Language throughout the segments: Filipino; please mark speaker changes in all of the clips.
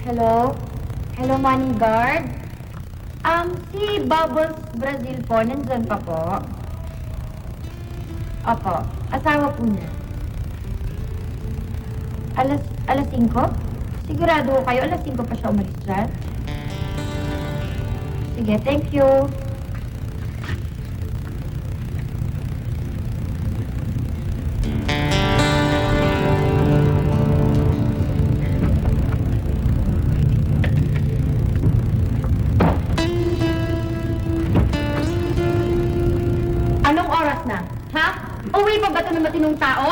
Speaker 1: Hello? Hello, Money Guard? Si Bubbles Brazil po, nandyan pa po? Opo, asawa po niya. Alas 5? Sigurado ko kayo, alas 5 pa siya umalis dyan? Sige, thank you. Anong oras na? Ha? Uwi pa ba ito ng matinong tao?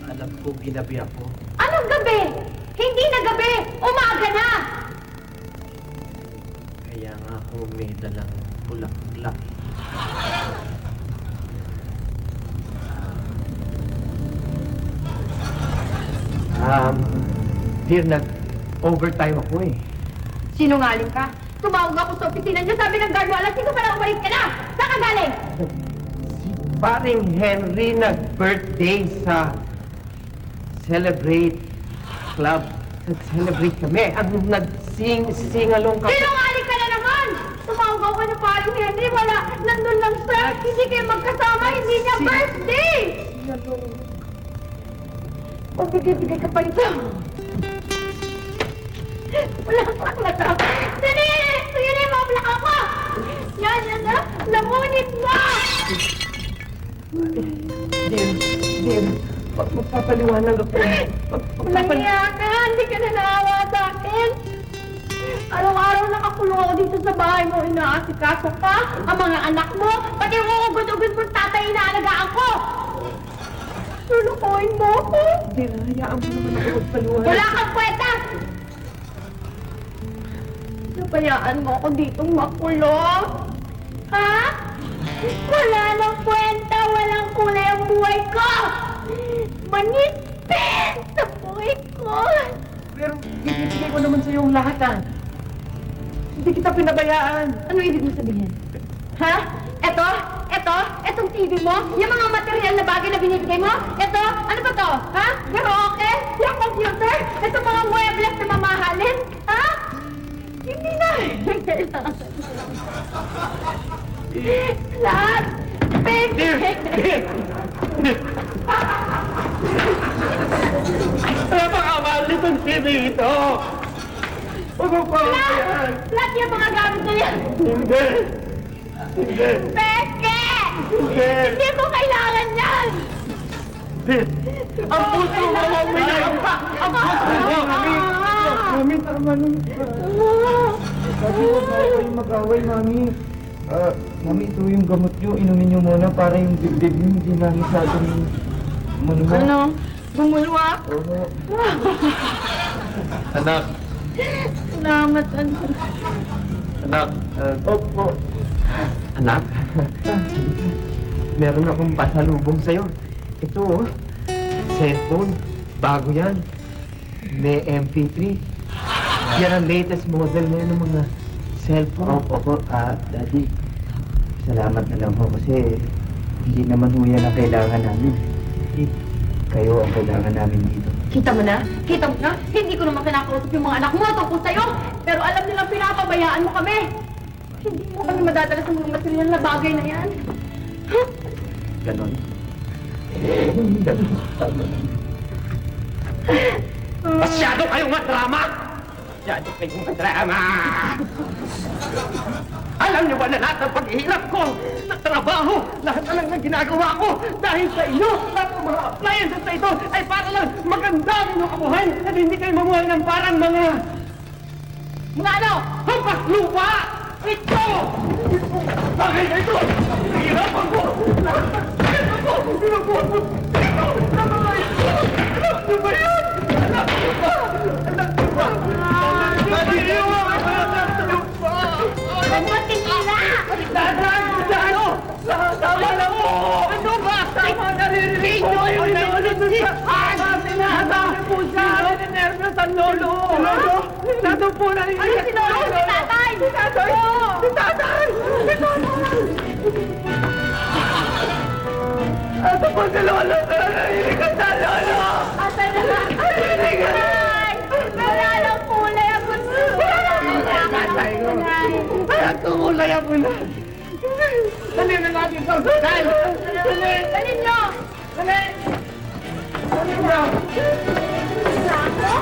Speaker 2: Alam ko, ginabi ako.
Speaker 1: Anong gabi? Hindi na gabi! Umaga na!
Speaker 2: Kaya nga ako may dalang bulaklak. Dear, nag-overtime ako eh.
Speaker 1: Sinungaling ka? Tumawag ako sa opisina niyo, sabi ng guard mo, alas 5 pa lang umalis ka na! Saan ka galing?
Speaker 2: Si paring Henry nag-birthday sa Celebrate Club. Nag-celebrate kami. Ang nag-sing-along kami.
Speaker 1: Sinungaling ka na naman! Tumawag ako na paring Henry, wala, nandun lang siya, hindi kayo magkasama, hindi niya birthday! Magbigay-bigay ka pa nito. Bulaklak na to. Dali! Sige na yung mga bulaklak ko! Yan na! Lamunin mo!
Speaker 2: Dear, magpapaliwanag ako.
Speaker 1: Nangiya ka! Hindi ka na naawa sa akin! Araw-araw nakakulong ako dito sa bahay mo. Inaasikaso ka, ang mga anak mo, pati yung ugod-ugod mong tatay inaalagaan ko! Lulukuhin mo ako!
Speaker 2: Dear, hayaan mo naman ako magpaliwanag.
Speaker 1: Wala kang kwenta! Nabayaan mo ako ditong makulong? Ha? Wala nang kwenta, walang kulay ang buhay ko! Manipis sa buhay ko!
Speaker 2: Pero bibigay ko naman sa yung lahat ah. Hindi kita pinabayaan.
Speaker 1: Ano ibig mo sabihin? Ha? Etong TV mo? Yung mga material na bagay na binibigay mo? Eto? Ano ba to? Ha? Pero okay? Yung computer? Ito mga muebles na mamahalin? Ha? Hindi na. Kailangan. Lahat. Fake.
Speaker 2: Kaya makawal nitong TV ito. Huwag mo pa yan.
Speaker 1: Lahat yung mga gamit na yan.
Speaker 2: Hindi.
Speaker 1: Peke!
Speaker 2: Hindi.
Speaker 1: Hindi ko kailangan yan!
Speaker 2: Ang puso mo, mami! Ang puso mo, mami! Mami, tama nun. Sabi ko ba kayo mag-away, mami? Mami, ito yung gamot nyo. Inumin nyo muna para yung dibdib nyo hindi na masyadong manuma.
Speaker 1: Ano? Bumulwa?
Speaker 2: Oo. Anak.
Speaker 1: Salamat, anak.
Speaker 2: Anak. Opo. Anak. Meron akong pasalubong sa'yo. Ito, oh. Cellphone. Bago yan. May MP3. Yan ang latest model ngayon ng mga cellphone.
Speaker 3: Opo, Daddy. Salamat na lang po kasi hindi naman ho yan ang kailangan namin. Kayo ang kailangan namin dito.
Speaker 1: Kita mo na? Kita mo na? Hindi ko naman kinakausap yung mga anak mo tungkol sa'yo. Pero alam nilang pinapabayaan mo kami. Hindi mo kami madadala sa mga material na bagay na yan.
Speaker 3: Ganon.
Speaker 2: Masyado kayong madrama! Masyado kayong madrama! Alam niyo ba na lahat ng paghihirap ko, na trabaho, lahat na lang ng ginagawa ko dahil sa inyo, lahat ng mga appliances na ito ay para lang maganda ang inyong kabuhay at hindi kayo mamuhay ng parang mga ano? Hampas lupa! Ito! Bakit na ito? Hihirapan ko! Lahat ng pera ko! Hihirapan ko! Ito! Ano ba ito? Alam niyo ba yan? Alam niyo ba? Alam niyo ba? Alam niyo ba?
Speaker 1: Mabuting ina!
Speaker 2: Dadan! Ano? Tama na mo! Ano ba? Tama na rin ko! Sinahatahan po siya! Ninenervous ang lolo! Lolo? Nandun po na rin!
Speaker 1: Ano si Lolo? Si Tatay!
Speaker 2: Si Tatay! Si Tatay! Si Tatay! Ito po si Lolo! Narinig ka sa Lolo!
Speaker 1: Asa na nga?
Speaker 2: Narinig ka!
Speaker 1: Ay! Wala
Speaker 2: Nagkukulay ako na. Dali na natin ito. Dali! Dali!
Speaker 1: Dali nyo!
Speaker 2: Dali! Dali na!
Speaker 1: Ako?